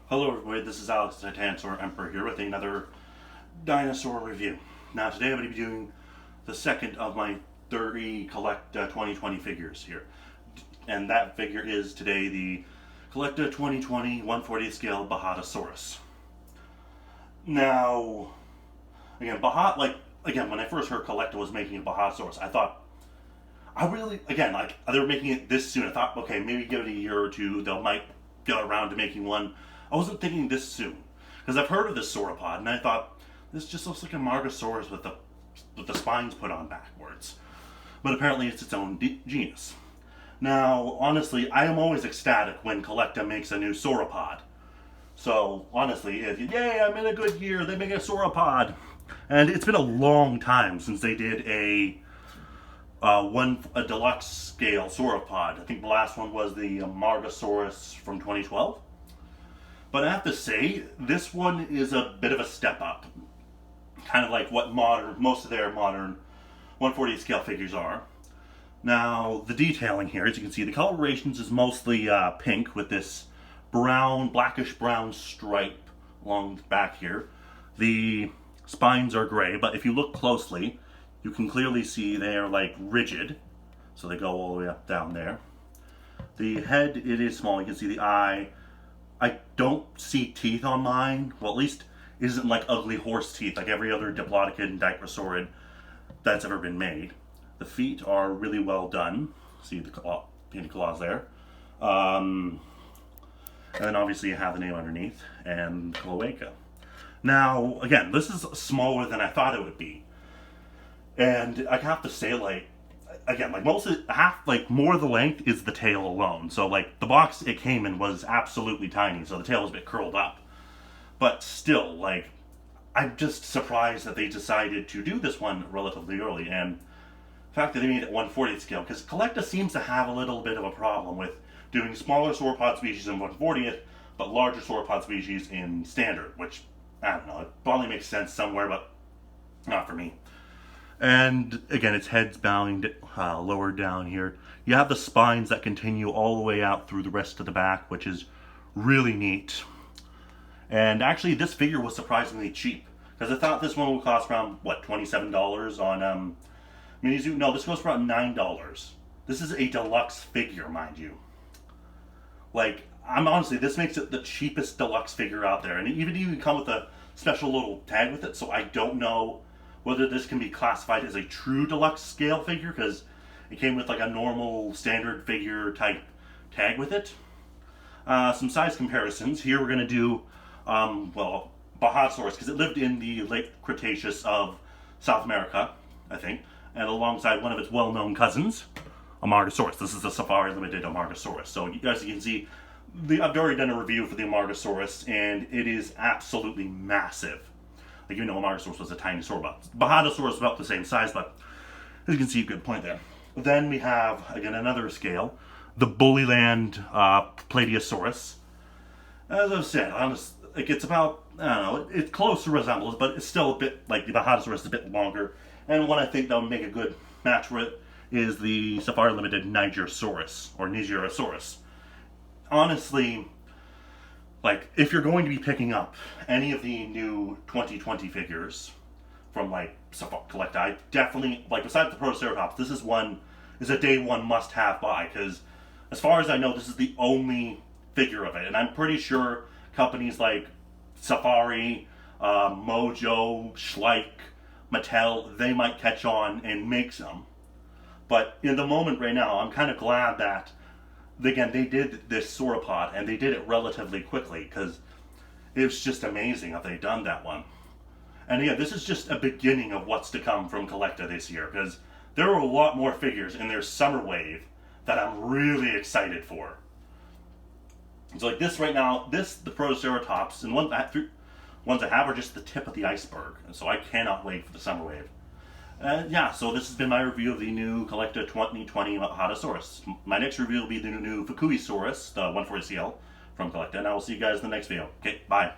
Hello everybody, this is Alex the Dinosaur Emperor here with another dinosaur review. Now today I'm going to be doing the second of my 30 Collecta 2020 figures here. And that figure is today the Collecta 2020 1/40th scale bajadasaurus. Now, again, when I first heard Collecta was making a bajadasaurus, I thought, they were making it this soon. I thought, okay, maybe give it a year or two, they might get around to making one. I wasn't thinking this soon, because I've heard of this sauropod, and I thought, this just looks like a Margosaurus with the spines put on backwards. But apparently it's its own genus. Now, honestly, I am always ecstatic when Collecta makes a new sauropod. So, honestly, yay, I'm in a good year, they make a sauropod. And it's been a long time since they did a deluxe scale sauropod. I think the last one was the Margosaurus from 2012. But I have to say, this one is a bit of a step up. Kind of like what most of their modern 1/40th scale figures are. Now, the detailing here, as you can see, the colorations is mostly pink with this blackish brown stripe along the back here. The spines are gray, but if you look closely, you can clearly see they are like rigid. So they go all the way up down there. The head, it is small. You can see the eye. I don't see teeth on mine. Well, at least it isn't like ugly horse teeth like every other diplodocid and diprosaurid that's ever been made. The feet are really well done. See the painted claws there. And then obviously you have the name underneath and cloaca. Now, again, this is smaller than I thought it would be. And I have to say, more of the length is the tail alone. So, the box it came in was absolutely tiny, so the tail was a bit curled up. But still, I'm just surprised that they decided to do this one relatively early, and the fact that they made it 1/40th scale, because Collecta seems to have a little bit of a problem with doing smaller sauropod species in 1/40th, but larger sauropod species in standard, which, I don't know, it probably makes sense somewhere, but not for me. And again, its head's bowing lower down here. You have the spines that continue all the way out through the rest of the back, which is really neat. And actually, this figure was surprisingly cheap, because I thought this one would cost around, $27 on Minizoo? No, this goes for around $9. This is a deluxe figure, mind you. This makes it the cheapest deluxe figure out there. And it even come with a special little tag with it, so I don't know whether this can be classified as a true deluxe scale figure, because it came with a normal standard figure type tag with it. Some size comparisons. Here we're going to do, Bajadasaurus, because it lived in the late Cretaceous of South America, I think, and alongside one of its well-known cousins, Amargasaurus. This is the Safari Limited Amargasaurus. So you guys can see, I've already done a review for the Amargasaurus, and it is absolutely massive. Even though Amargasaurus was a tiny sauropod. Bajadasaurus is about the same size, but as you can see, good point there. Then we have, again, another scale, the Bullyland Plateosaurus. As I've said, it's about, it's close to resembles, but it's still a bit, the Bajadasaurus is a bit longer. And one I think that would make a good match for it is the Safari Limited Nigerosaurus, or Nigerosaurus. Honestly, if you're going to be picking up any of the new 2020 figures from, Collecta, I definitely, besides the Protoceratops, this is a day one must-have buy, because as far as I know, this is the only figure of it, and I'm pretty sure companies like Safari, Mojo, Schleich, Mattel, they might catch on and make some. But in the moment right now, I'm kind of glad that again, they did this sauropod, and they did it relatively quickly, because it's just amazing that they've done that one. And yeah, this is just a beginning of what's to come from Collecta this year, because there are a lot more figures in their summer wave that I'm really excited for. So this right now, the Protoceratops, and ones I have are just the tip of the iceberg, and so I cannot wait for the summer wave. So this has been my review of the new Collecta 2020 Bajadasaurus. My next review will be the new Fukuisaurus, the 1/40 scale from Collecta, and I will see you guys in the next video. Okay, bye.